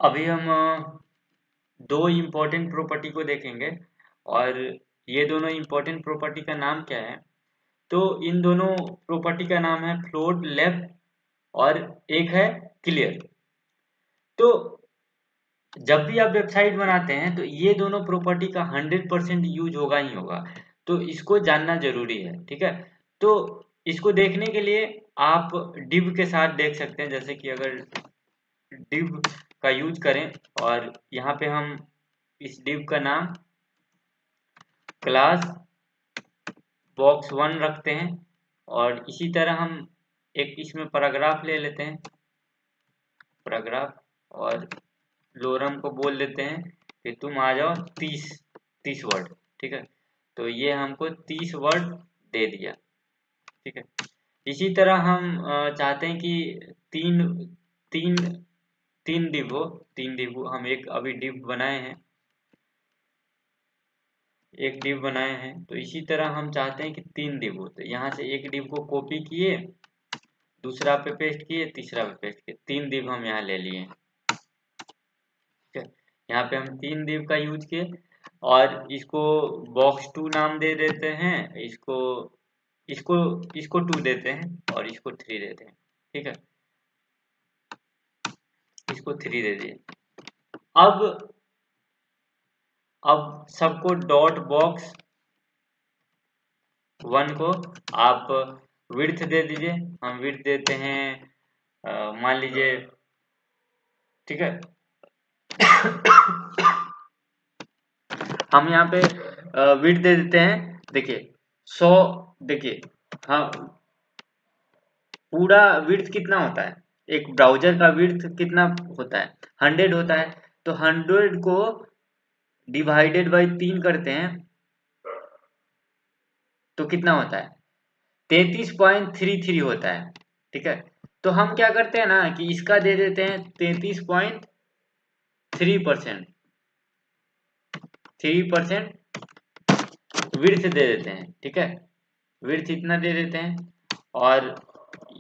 अभी हम दो इम्पोर्टेंट प्रॉपर्टी को देखेंगे और ये दोनों इम्पोर्टेंट प्रॉपर्टी का नाम क्या है। तो इन दोनों प्रॉपर्टी का नाम है फ्लोट लेफ्ट और एक है क्लियर। तो जब भी आप वेबसाइट बनाते हैं तो ये दोनों प्रॉपर्टी का 100% यूज होगा ही होगा, तो इसको जानना जरूरी है। ठीक है, तो इसको देखने के लिए आप div के साथ देख सकते हैं। जैसे कि अगर div का यूज करें और यहाँ पे हम इस div का नाम क्लास बॉक्स 1 रखते हैं और इसी तरह हम एक इसमें पैराग्राफ ले लेते हैं, पैराग्राफ, और लोरम को बोल देते हैं कि तुम आ जाओ 30 वर्ड। ठीक है, तो ये हमको 30 वर्ड दे दिया। ठीक है, इसी तरह हम चाहते हैं कि तीन तीन तीन डिव हो, तीन डिव हो। हम एक अभी डिव बनाए हैं, एक डिव बनाए हैं, तो इसी तरह हम चाहते हैं कि तीन डिव हो। तो यहाँ से एक डिव को कॉपी किए, दूसरा पे पेस्ट किए, तीसरा पे पेस्ट किए, तीन डिव हम यहाँ ले लिए। ठीक है, यहाँ पे हम तीन div का यूज किए और इसको box2 नाम दे देते हैं, इसको इसको इसको 2 देते हैं और इसको 3 देते हैं। ठीक है, इसको 3 दे दिए। अब सबको डॉट बॉक्स 1 को आप विड्थ दे दीजिए। हम विड्थ देते हैं मान लीजिए, ठीक है, हम यहाँ पे विड्थ दे देते हैं, देखिए 100। देखिए, हाँ, पूरा विड्थ कितना होता है, एक ब्राउजर का विड्थ कितना होता है, 100 होता है। तो 100 को डिवाइडेड बाई 3 करते हैं तो कितना होता है, 33.33 होता है। ठीक है, तो हम क्या करते हैं ना कि इसका दे देते हैं 33.3%, 3% विड्थ दे देते हैं। ठीक है, विड्थ इतना दे देते हैं और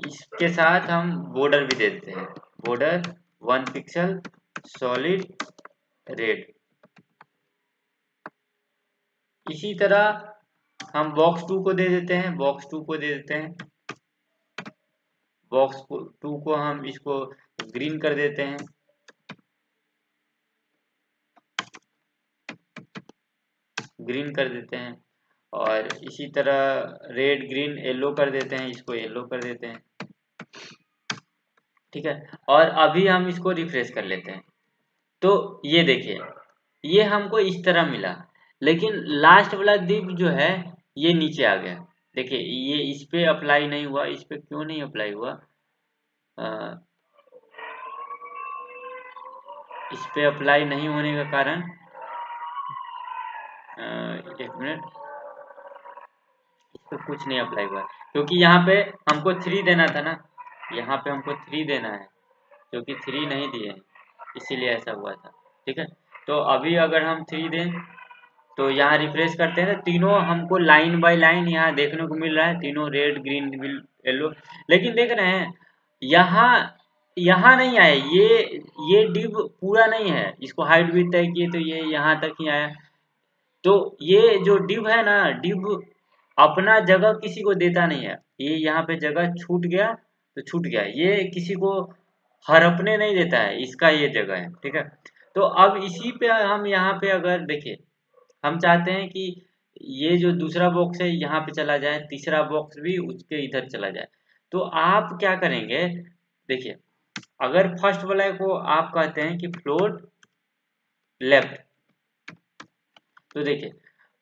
इसके साथ हम बॉर्डर भी दे देते हैं, बॉर्डर 1 पिक्सल सॉलिड रेड। इसी तरह हम बॉक्स 2 को दे देते हैं, बॉक्स 2 को दे देते हैं, बॉक्स 2 को हम इसको ग्रीन कर देते हैं, ग्रीन कर देते हैं, और इसी तरह रेड ग्रीन येलो कर देते हैं, इसको येलो कर देते हैं। ठीक है, और अभी हम इसको रिफ्रेश कर लेते हैं। तो ये देखिए, ये हमको इस तरह मिला, लेकिन लास्ट वाला दिप जो है ये नीचे आ गया। देखिए, ये इस पे अप्लाई नहीं हुआ, इस पे क्यों नहीं अप्लाई हुआ, इस पे अप्लाई नहीं होने का कारण, एक मिनट, इस पे कुछ नहीं अप्लाई हुआ क्योंकि यहाँ पे हमको 3 देना था ना, यहाँ पे हमको 3 देना है, क्योंकि 3 नहीं दिए हैं, इसीलिए ऐसा हुआ था। ठीक है, तो अभी अगर हम 3 दें तो यहाँ रिफ्रेश करते हैं तो तीनों हमको लाइन बाय लाइन यहाँ देखने को मिल रहा है, तीनों रेड ग्रीन येलो। लेकिन देख रहे हैं यहाँ यहाँ नहीं आया, ये डिव पूरा नहीं है, इसको हाइट भी तय किए तो ये यहाँ तक ही आया। तो ये जो डिव है ना, डिव अपना जगह किसी को देता नहीं है, ये यहाँ पे जगह छूट गया तो छूट गया, ये किसी को हड़पने नहीं देता है, इसका ये जगह है। ठीक है, तो अब इसी पे हम यहाँ पे अगर देखिए, हम चाहते हैं कि ये जो दूसरा बॉक्स है यहाँ पे चला जाए, तीसरा बॉक्स भी उसके इधर चला जाए। तो आप क्या करेंगे, देखिए, अगर फर्स्ट वाला को आप कहते हैं कि फ्लोट लेफ्ट, तो देखिए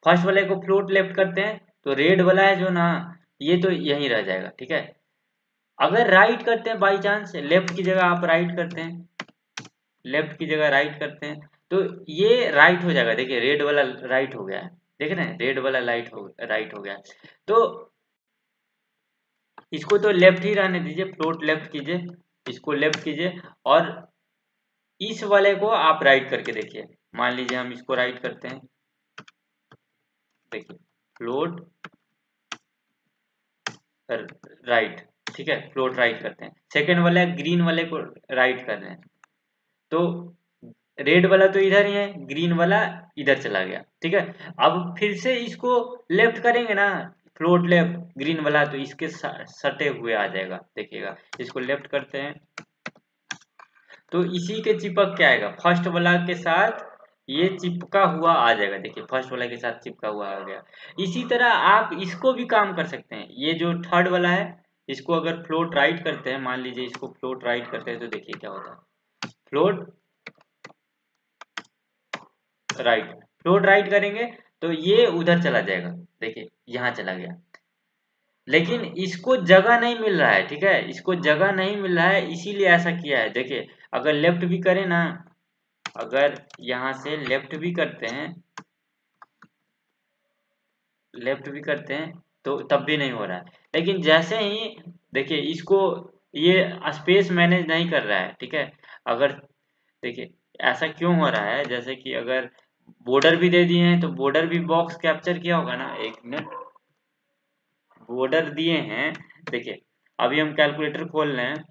फर्स्ट वाले को फ्लोट लेफ्ट करते हैं तो रेड वाला है जो ना, ये तो यहीं रह जाएगा। ठीक है, अगर राइट करते हैं, बाई चांस लेफ्ट की जगह आप राइट करते हैं, लेफ्ट की जगह राइट करते हैं तो ये राइट हो जाएगा। देखिए रेड वाला राइट हो गया है, देख रहे हैं, रेड वाला राइट हो गया है। तो इसको तो लेफ्ट ही रहने दीजिए, फ्लोट लेफ्ट कीजिए, इसको लेफ्ट कीजिए और इस वाले को आप राइट करके देखिए। मान लीजिए हम इसको राइट करते हैं, देखिए फ्लोट राइट, ठीक है, फ्लोट राइट करते हैं, सेकेंड वाले ग्रीन वाले को राइट कर रहे हैं। तो रेड वाला तो इधर ही है, ग्रीन वाला इधर चला गया, ठीक है। अब फिर से इसको लेफ्ट करेंगे ना, फ्लोट लेफ्ट ग्रीन वाला, तो इसके सटे हुए आ जाएगा, देखिएगा। इसको लेफ्ट करते हैं तो इसी के चिपक के आएगा, फर्स्ट वाला के साथ ये चिपका हुआ आ जाएगा, देखिए फर्स्ट वाला के साथ चिपका हुआ आ गया। इसी तरह आप इसको भी काम कर सकते हैं, ये जो थर्ड वाला है इसको अगर फ्लोट राइट करते हैं, मान लीजिए इसको फ्लोट राइट करते हैं, तो देखिए क्या होता है, फ्लोट राइट, फ्लोट राइट करेंगे तो ये उधर चला जाएगा, देखिए यहाँ चला गया। लेकिन इसको जगह नहीं मिल रहा है, ठीक है, इसको जगह नहीं मिल रहा है, इसीलिए ऐसा किया है। देखिए अगर लेफ्ट भी करें ना, अगर यहाँ से लेफ्ट भी करते हैं, लेफ्ट भी करते हैं तो तब भी नहीं हो रहा है। लेकिन जैसे ही देखिए इसको, ये स्पेस मैनेज नहीं कर रहा है, ठीक है। अगर देखिए ऐसा क्यों हो रहा है, जैसे कि अगर बॉर्डर भी दे दिए हैं तो बॉर्डर भी बॉक्स कैप्चर किया होगा ना, एक मिनट, बॉर्डर दिए हैं, देखिए अभी हम कैलकुलेटर खोल रहे हैं,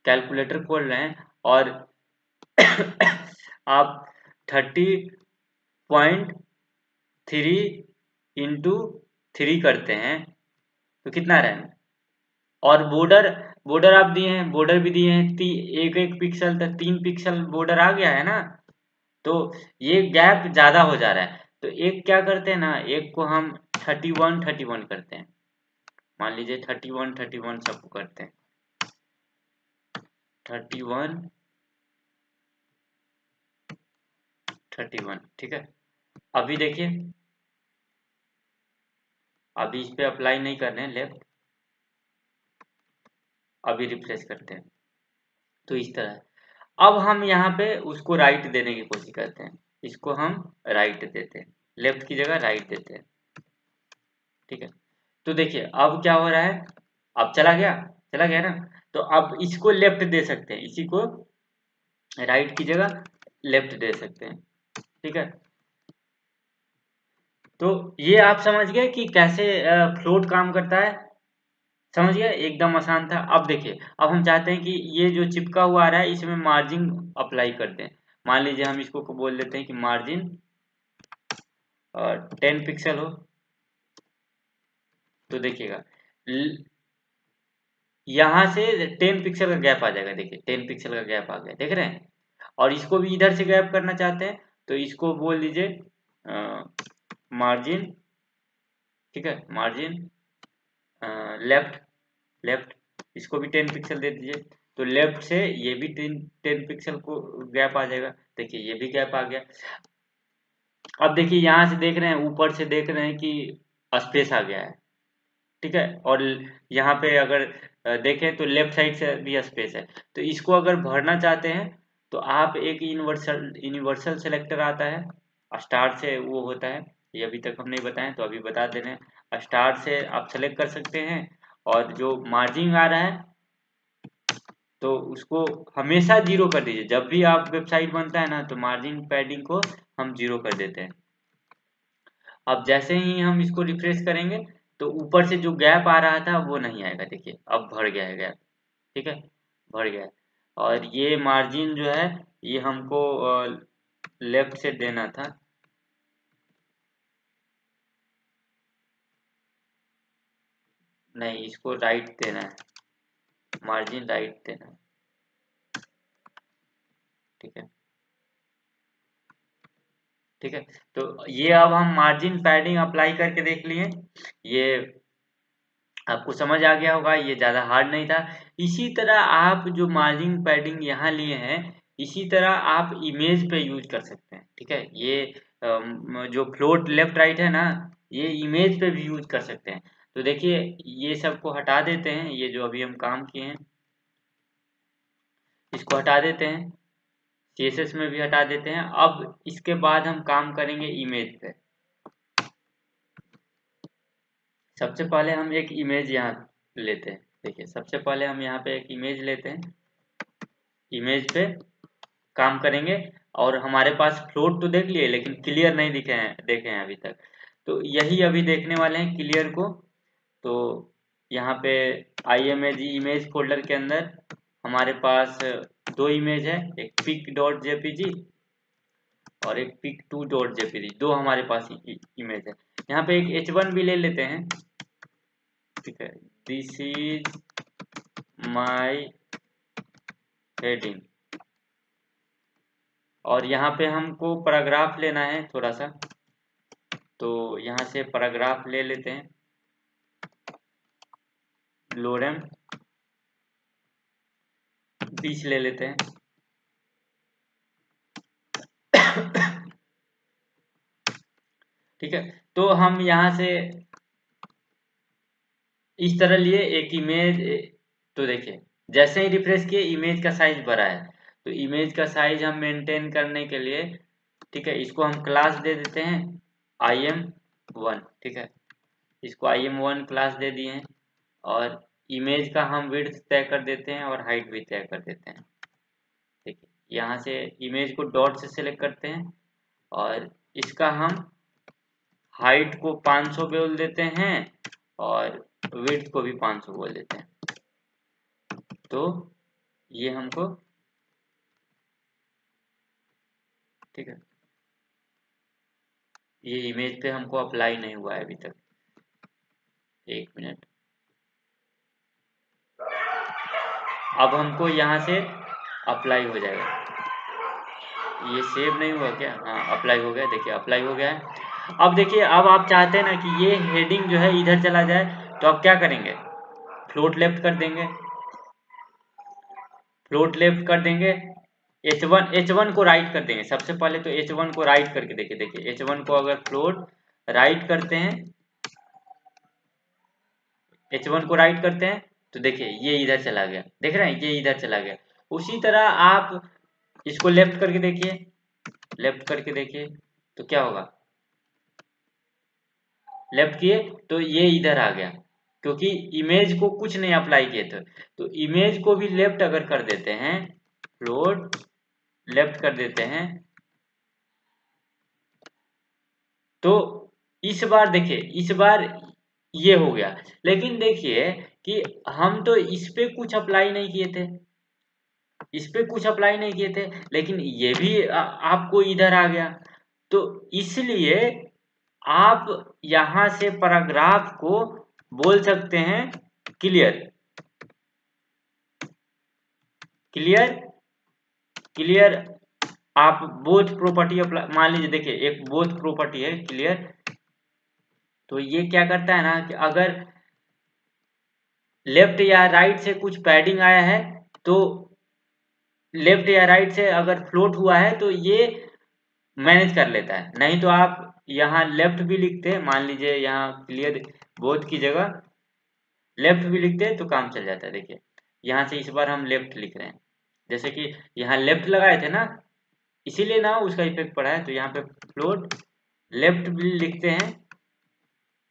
कैलकुलेटर खोल रहे हैं और आप 30.3 इंटू 3 करते हैं तो कितना रहे, और बॉर्डर, बॉर्डर आप दिए हैं, बॉर्डर भी दिए हैं, एक एक पिक्सल तक 3 पिक्सल बॉर्डर आ गया है ना, तो ये गैप ज्यादा हो जा रहा है। तो एक क्या करते हैं ना, एक को हम 31 करते हैं, मान लीजिए 31 सबको करते हैं, 31 ठीक है। अभी देखिए, अभी इस पे अप्लाई नहीं कर रहे हैं लेफ्ट, अभी रिफ्रेश करते हैं तो इस तरह। अब हम यहाँ पे उसको राइट देने की कोशिश करते हैं, इसको हम राइट देते हैं, लेफ्ट की जगह राइट देते हैं, ठीक है। तो देखिए अब क्या हो रहा है, अब चला गया, चला गया ना, तो अब इसको लेफ्ट दे सकते हैं, इसी को राइट की जगह लेफ्ट दे सकते हैं, ठीक है। तो ये आप समझ गए कि कैसे फ्लोट काम करता है, समझ गए, एकदम आसान था। अब देखिए, अब हम चाहते हैं कि ये जो चिपका हुआ आ रहा है इसमें मार्जिन अप्लाई कर दें, मान लीजिए हम इसको बोल देते हैं कि मार्जिन 10 पिक्सल हो, तो देखिएगा यहाँ से 10 पिक्सल का गैप आ जाएगा, देखिए 10 पिक्सल का गैप आ गया, देख रहे हैं। और इसको भी इधर से गैप करना चाहते हैं तो इसको बोल दीजिए मार्जिन, ठीक है, मार्जिन लेफ्ट, लेफ्ट, इसको भी 10 पिक्सल दे दीजिए, तो लेफ्ट से ये भी 10 पिक्सल को गैप आ जाएगा, देखिए ये भी गैप आ गया। अब देखिए यहाँ से देख रहे हैं, ऊपर से देख रहे हैं कि स्पेस आ गया है, ठीक है। और यहाँ पे अगर देखें तो लेफ्ट साइड से भी स्पेस है, तो इसको अगर भरना चाहते हैं तो आप एक यूनिवर्सल सेलेक्टर आता है, स्टार से वो होता है, ये अभी तक हम नहीं बताएं तो अभी बता दे रहे हैं, स्टार से आप सेलेक्ट कर सकते हैं। और जो मार्जिन आ रहा है तो उसको हमेशा जीरो कर दीजिए, जब भी आप वेबसाइट बनता है ना तो मार्जिन पैडिंग को हम जीरो कर देते हैं। अब जैसे ही हम इसको रिफ्रेश करेंगे तो ऊपर से जो गैप आ रहा था वो नहीं आएगा, देखिए अब भर गया है गैप, ठीक है, भर गया है। और ये मार्जिन जो है ये हमको लेफ्ट से देना था, नहीं इसको राइट देना है, मार्जिन राइट देना है, ठीक है, ठीक है। तो ये अब हम मार्जिन पैडिंग अप्लाई करके देख लिए, ये आपको समझ आ गया होगा, ये ज़्यादा हार्ड नहीं था। इसी तरह आप जो मार्जिन पैडिंग यहाँ लिए हैं, इसी तरह आप इमेज पे यूज कर सकते हैं, ठीक है। ये जो फ्लोट लेफ्ट राइट है ना, ये इमेज पे भी यूज कर सकते हैं। तो देखिए ये सबको हटा देते हैं, ये जो अभी हम काम किए हैं इसको हटा देते हैं, CSS में भी हटा देते हैं। अब इसके बाद हम काम करेंगे इमेज पे। सबसे पहले हम एक इमेज यहाँ लेते हैं, देखिए सबसे पहले हम यहाँ पे एक इमेज लेते हैं, इमेज पे काम करेंगे। और हमारे पास फ्लोट तो देख लिए लेकिन क्लियर नहीं देखे हैं अभी तक, तो यही अभी देखने वाले हैं क्लियर को। तो यहाँ पे img इमेज फोल्डर के अंदर हमारे पास दो इमेज है, एक पिक डॉट जेपीजी और एक पिक 2 डॉट जेपीजी, दो हमारे पास इमेज है। यहाँ पे एक H1 भी ले लेते हैं, ठीक है, दिस इज माई हेडिंग। और यहाँ पे हमको पैराग्राफ लेना है थोड़ा सा, तो यहाँ से पैराग्राफ ले लेते हैं, लोरेम 20 ले लेते हैं। ठीक है, तो हम यहाँ से इस तरह लिए एक इमेज। तो देखिए जैसे ही रिफ्रेश किए इमेज का साइज बढ़ा है, तो इमेज का साइज हम मेंटेन करने के लिए, ठीक है, इसको हम क्लास दे देते हैं im1, ठीक है, इसको im1 क्लास दे दिए हैं। और इमेज का हम विड्थ तय कर देते हैं और हाइट भी तय कर देते हैं। ठीक है, यहाँ से इमेज को डॉट से सिलेक्ट करते हैं और इसका हम हाइट को 500 बोल देते हैं और विड्थ को भी 500 बोल देते हैं। तो ये हमको, ठीक है, ये इमेज पे हमको अप्लाई नहीं हुआ है अभी तक। एक मिनट, अब हमको यहाँ से अप्लाई हो जाएगा। ये सेव नहीं हुआ क्या? हाँ अप्लाई हो गया, देखिए अप्लाई हो गया है। अब देखिए, अब आप चाहते हैं ना कि ये हेडिंग जो है इधर चला जाए, तो आप क्या करेंगे, फ्लोट लेफ्ट कर देंगे, फ्लोट लेफ्ट कर देंगे, H1 को राइट कर देंगे। सबसे पहले तो H1 को राइट करके देखिए H1 को अगर फ्लोट राइट करते हैं, H1 को राइट करते हैं तो देखिए ये इधर चला गया, देख रहे हैं, ये इधर चला गया। उसी तरह आप इसको लेफ्ट करके देखिए, लेफ्ट करके देखिए तो क्या होगा, लेफ्ट किए तो ये इधर आ गया, क्योंकि इमेज को कुछ नहीं अप्लाई किए थे। तो इमेज को भी लेफ्ट अगर कर देते हैं, फ्लोट लेफ्ट कर देते हैं, तो इस बार देखिए, इस बार ये हो गया। लेकिन देखिए कि हम तो इस पे कुछ अप्लाई नहीं किए थे, इस पे कुछ अप्लाई नहीं किए थे, लेकिन ये भी आपको इधर आ गया। तो इसलिए आप यहां से पैराग्राफ को बोल सकते हैं क्लियर, क्लियर, क्लियर। आप बोथ प्रॉपर्टी अप्लाई, मान लीजिए देखिए एक बोथ प्रॉपर्टी है क्लियर, तो ये क्या करता है ना कि अगर लेफ्ट या राइट से कुछ पैडिंग आया है, तो लेफ्ट या राइट से अगर फ्लोट हुआ है तो ये मैनेज कर लेता है। नहीं तो आप यहाँ लेफ्ट भी लिखते हैं, मान लीजिए यहाँ क्लियर बोथ की जगह लेफ्ट भी लिखते हैं तो काम चल जाता है। देखिए यहाँ से इस बार हम लेफ्ट लिख रहे हैं, जैसे कि यहाँ लेफ्ट लगाए थे ना, इसीलिए ना उसका इफेक्ट पड़ा है। तो यहाँ पे फ्लोट लेफ्ट भी लिखते हैं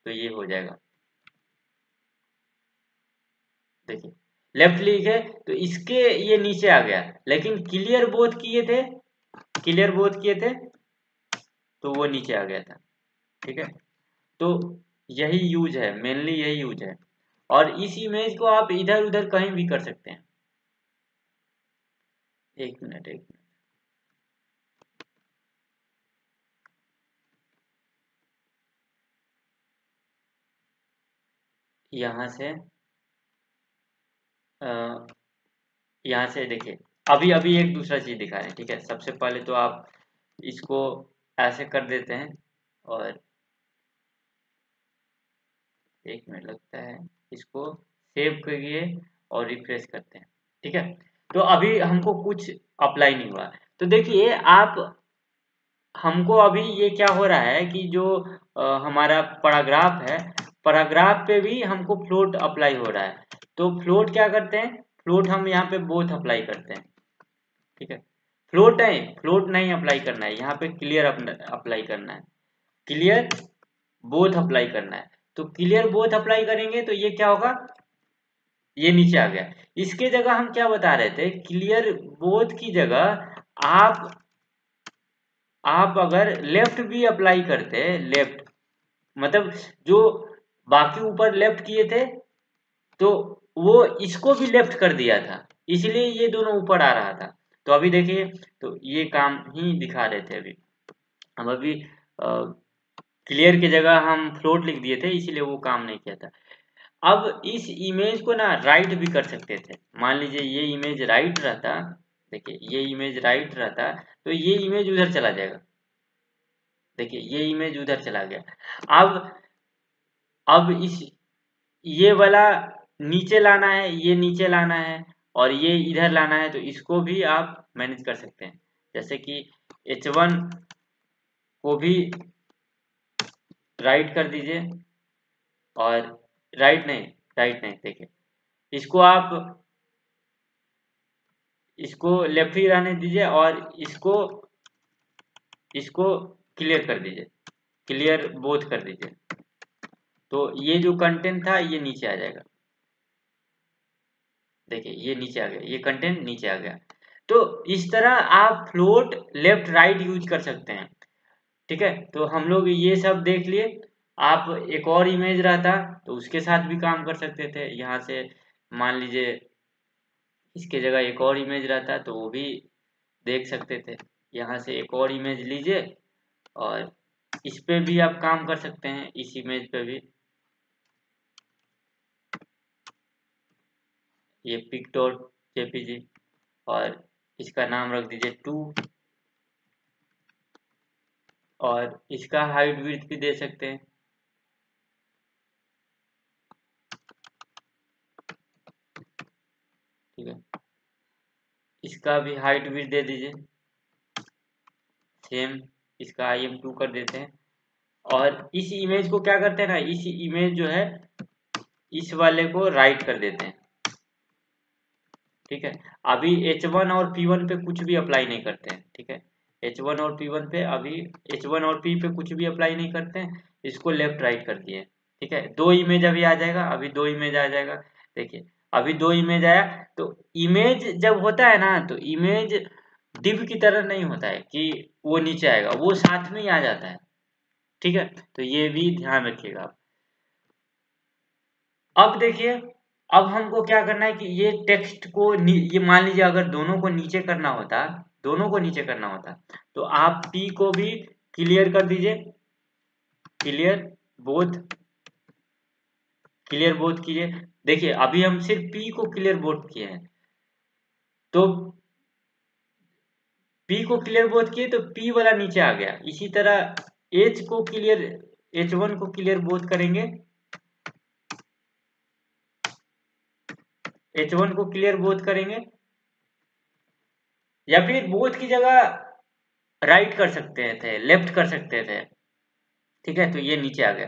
तो ये हो जाएगा। देखिए लेफ्ट लिखे तो इसके ये नीचे आ गया, लेकिन क्लियर बोथ किए थे, क्लियर बोथ किए थे तो वो नीचे आ गया था। ठीक है, तो यही यूज है, मेनली यही यूज है। और इस इमेज को आप इधर उधर कहीं भी कर सकते हैं। एक मिनट, एक मिनट, यहाँ से यहाँ से देखिए, अभी अभी एक दूसरा चीज दिखा रहे हैं। ठीक है, सबसे पहले तो आप इसको ऐसे कर देते हैं और एक मिनट लगता है, इसको सेव करिए और रिफ्रेश करते हैं। ठीक है, तो अभी हमको कुछ अप्लाई नहीं हुआ। तो देखिए आप, हमको अभी ये क्या हो रहा है कि जो हमारा पैराग्राफ है, पैराग्राफ पे भी हमको फ्लोट अप्लाई हो रहा है। तो फ्लोट क्या करते हैं, फ्लोट हम यहाँ पे बोथ अप्लाई करते हैं। ठीक है, फ्लोट नहीं अप्लाई करना है, यहाँ पे क्लियर अप्लाई करना है, क्लियर बोथ अप्लाई करना है। तो क्लियर बोथ अप्लाई करेंगे तो ये क्या होगा, ये नीचे आ गया। इसके जगह हम क्या बता रहे थे, क्लियर बोथ की जगह आप अगर लेफ्ट भी अप्लाई करते, लेफ्ट मतलब जो बाकी ऊपर लेफ्ट किए थे, तो वो इसको भी लेफ्ट कर दिया था। इसलिए ये दोनों ऊपर आ रहा था। तो अभी देखिए, तो ये काम ही दिखा रहे थे अभी हम। अभी क्लियर की जगह हम फ्लोट लिख दिए थे, इसीलिए वो काम नहीं किया था। अब इस इमेज को ना राइट भी कर सकते थे। मान लीजिए ये इमेज राइट रहता, देखिए ये इमेज राइट रहता तो ये इमेज उधर चला जाएगा। देखिए ये इमेज उधर चला गया। अब इस ये वाला नीचे लाना है, ये नीचे लाना है और ये इधर लाना है, तो इसको भी आप मैनेज कर सकते हैं। जैसे कि H1 को भी राइट कर दीजिए और राइट नहीं देखिए, इसको आप इसको लेफ्ट ही रहने दीजिए और इसको क्लियर कर दीजिए, क्लियर बोथ कर दीजिए। तो ये जो कंटेंट था ये नीचे आ जाएगा। देखिए ये नीचे आ गया, ये कंटेंट नीचे आ गया। तो इस तरह आप फ्लोट लेफ्ट राइट यूज कर सकते हैं। ठीक है, तो हम लोग ये सब देख लिए। आप एक और इमेज रहता तो उसके साथ भी काम कर सकते थे। यहाँ से मान लीजिए इसके जगह एक और इमेज रहता तो वो भी देख सकते थे। यहाँ से एक और इमेज लीजिए और इस पे भी आप काम कर सकते हैं, इस इमेज पे भी। ये पिक डॉट जेपीजी और इसका नाम रख दीजिए 2 और इसका हाइट विड्थ भी दे सकते हैं। ठीक है, इसका भी हाइट विड्थ दे दीजिए, सेम इसका IM2 कर देते हैं। और इस इमेज को क्या करते हैं ना, इस इमेज जो है इस वाले को राइट कर देते हैं। ठीक है, अभी H1 और P1 पे कुछ भी अप्लाई नहीं करते हैं। ठीक है, H1 और P1 पे अभी H1 और P पे कुछ भी अप्लाई नहीं करते हैं, इसको लेफ्ट राइट कर दिए। ठीक है, दो इमेज अभी आ जाएगा, अभी दो इमेज आ जाएगा। देखिए अभी दो इमेज आया। तो इमेज जब होता है ना, तो इमेज डिव की तरह नहीं होता है कि वो नीचे आएगा, वो साथ में ही आ जाता है। ठीक है, तो ये भी ध्यान रखिएगा आप। अब देखिए, अब हमको क्या करना है कि ये टेक्स्ट को ये मान लीजिए अगर दोनों को नीचे करना होता, दोनों को नीचे करना होता तो आप P को भी क्लियर कर दीजिए, क्लियर बोथ, क्लियर बोथ कीजिए। देखिए अभी हम सिर्फ P को क्लियर बोथ किए हैं, तो P को क्लियर बोथ किए तो P वाला नीचे आ गया। इसी तरह H को क्लियर, H1 को क्लियर बोथ करेंगे, H1 को क्लियर बोथ करेंगे, या फिर बोथ की जगह राइट कर सकते थे, लेफ्ट कर सकते थे। ठीक है, तो ये नीचे आ गया।